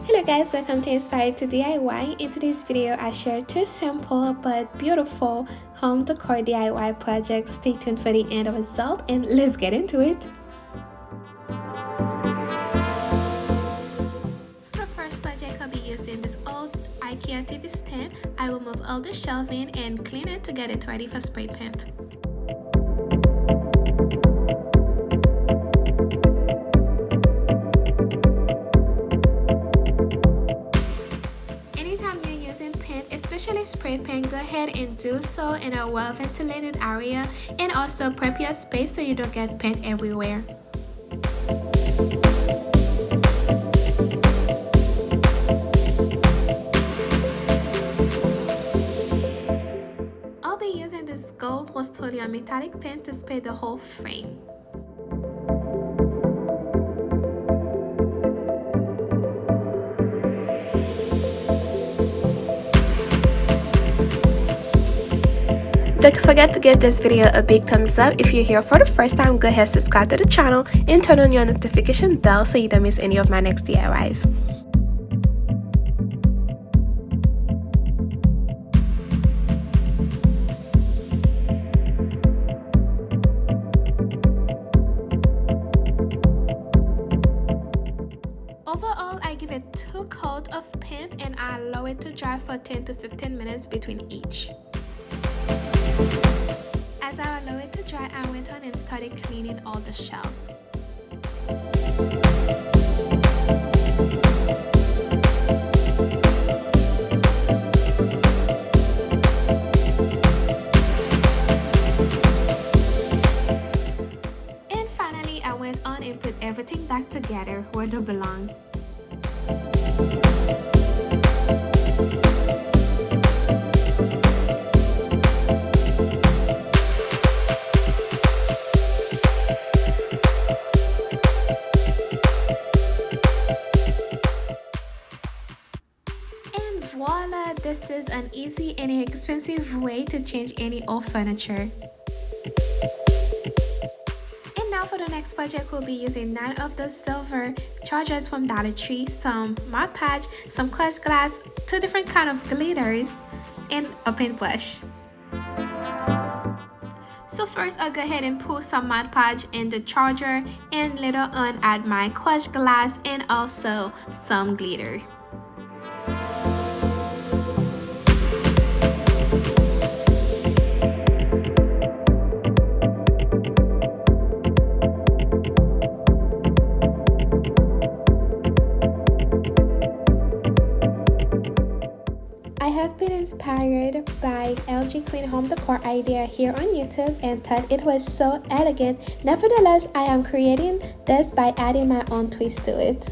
Hello guys, welcome to Inspired to DIY. In today's video, I share two simple but beautiful home decor DIY projects. Stay tuned for the end result and let's get into it. For the first project, I'll be using this old Ikea TV stand. I will move all the shelving and clean it to get it ready for spray paint. Especially spray paint, go ahead and do so in a well ventilated area, and also prep your space so you don't get paint everywhere. I'll be using this gold Oleum metallic paint to spray the whole frame. Don't forget to give this video a big thumbs up. If you're here for the first time, go ahead and subscribe to the channel and turn on your notification bell so you don't miss any of my next DIYs. Overall, I give it 2 coats of paint and I allow it to dry for 10 to 15 minutes between each. As I allow it to dry, I went on and started cleaning all the shelves. And finally, I went on and put everything back together where they belong. Voila! This is an easy and inexpensive way to change any old furniture. And now for the next project, we'll be using 9 of the silver chargers from Dollar Tree, some Mod Podge, some crushed glass, 2 different kind of glitters, and a paintbrush. So first, I'll go ahead and pull some Mod Podge in the charger, and later on add my crushed glass and also some glitter. I have been inspired by LG Queen Home Decor idea here on YouTube and thought it was so elegant. Nevertheless, I am creating this by adding my own twist to it.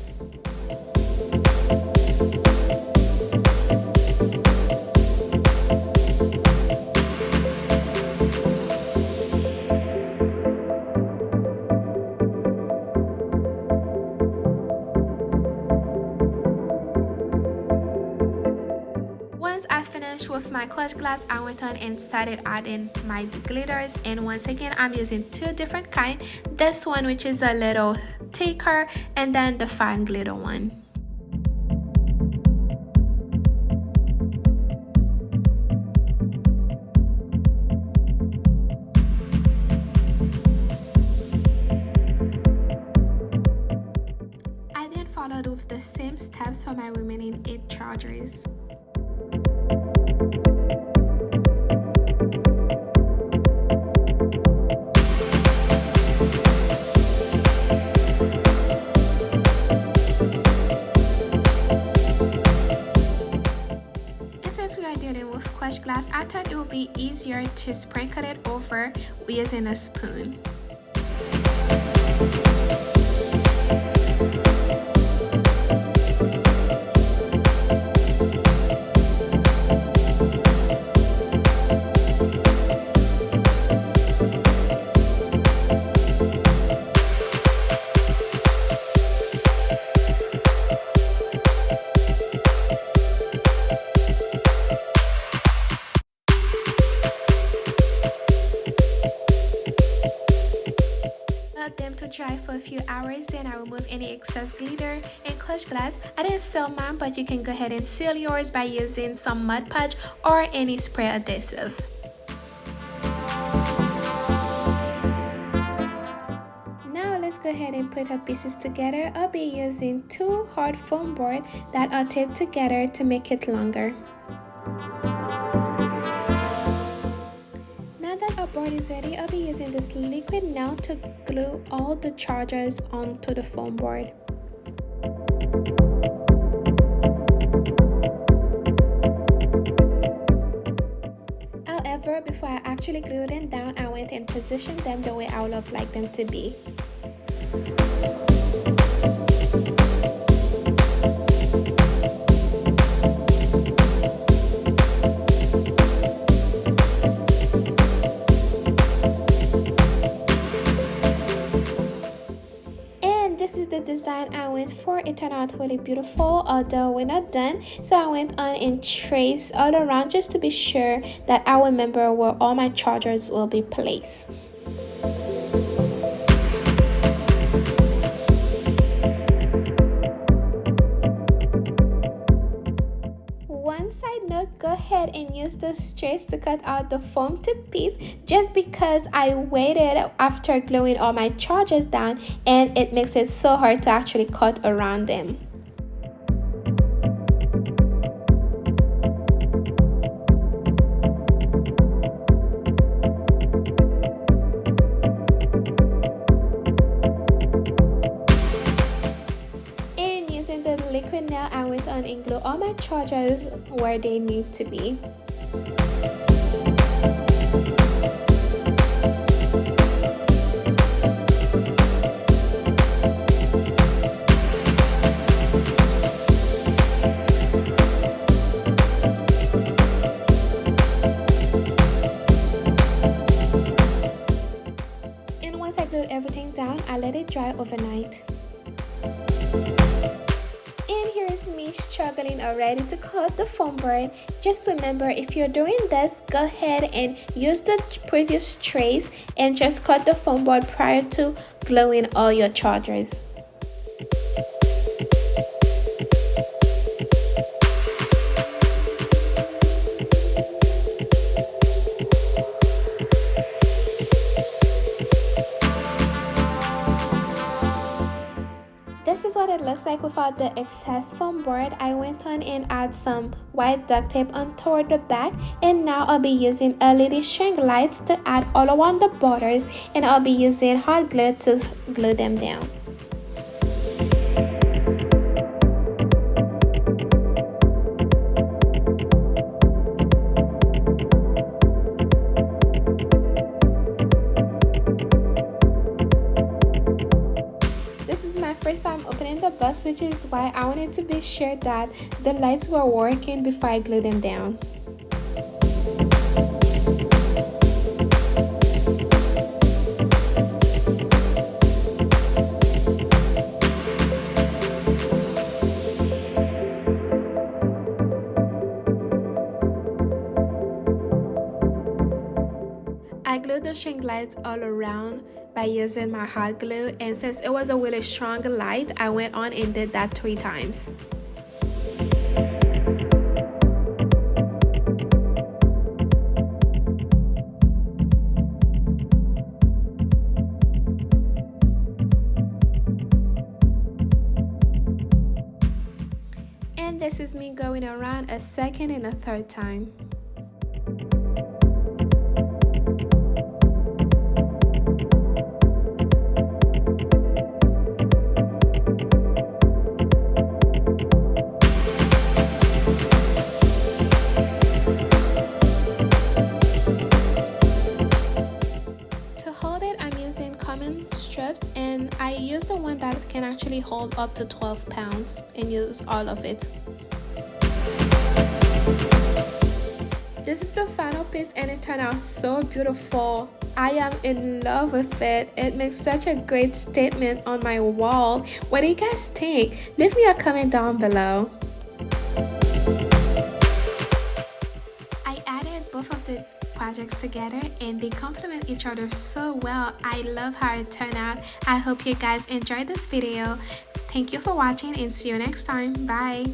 I finished with my crushed glass, I went on and started adding my glitters, and once again I'm using 2 different kinds. This one, which is a little thicker, and then the fine glitter one. I then followed with the same steps for my remaining 8 chargers. Dealing with crushed glass, I thought it would be easier to sprinkle it over using a spoon. it dry for a few hours, then I remove any excess glitter and clutch glass. I didn't seal mine, but you can go ahead and seal yours by using some Mod Podge or any spray adhesive. Now let's go ahead and put our pieces together. I'll be using 2 hard foam boards that are taped together to make it longer. Our board is ready. I'll be using this liquid nail to glue all the chargers onto the foam board. However, before I actually glue them down, I went and positioned them the way I would have liked them to be. This is the design I went for. It turned out really beautiful, although we're not done. So I went on and traced all around just to be sure that I remember where all my chargers will be placed. One side note, go ahead and use the strips to cut out the foam to piece, just because I waited after gluing all my chargers down and it makes it so hard to actually cut around them. Liquid nail, I went on and glue all my chargers where they need to be. And once I glued everything down, I let it dry overnight. Me struggling already to cut the foam board. Just remember, if you're doing this, go ahead and use the previous trays and just cut the foam board prior to gluing all your chargers. This is what it looks like without the excess foam board. I went on and add some white duct tape on toward the back, and now I'll be using LED string lights to add all around the borders, and I'll be using hot glue to glue them down. First time opening the box, which is why I wanted to be sure that the lights were working before I glue them down. I glued the string lights all around by using my hot glue, and since it was a really strong light, I went on and did that 3 times. And this is me going around a second and a third time. Strips, and I use the one that can actually hold up to 12 pounds and use all of it. This is the final piece and it turned out so beautiful. I am in love with it. It makes such a great statement on my wall. What do you guys think? Leave me a comment down below. I added both of the projects together and they complement each other so well. I love how it turned out. I hope you guys enjoyed this video. Thank you for watching and see you next time. Bye.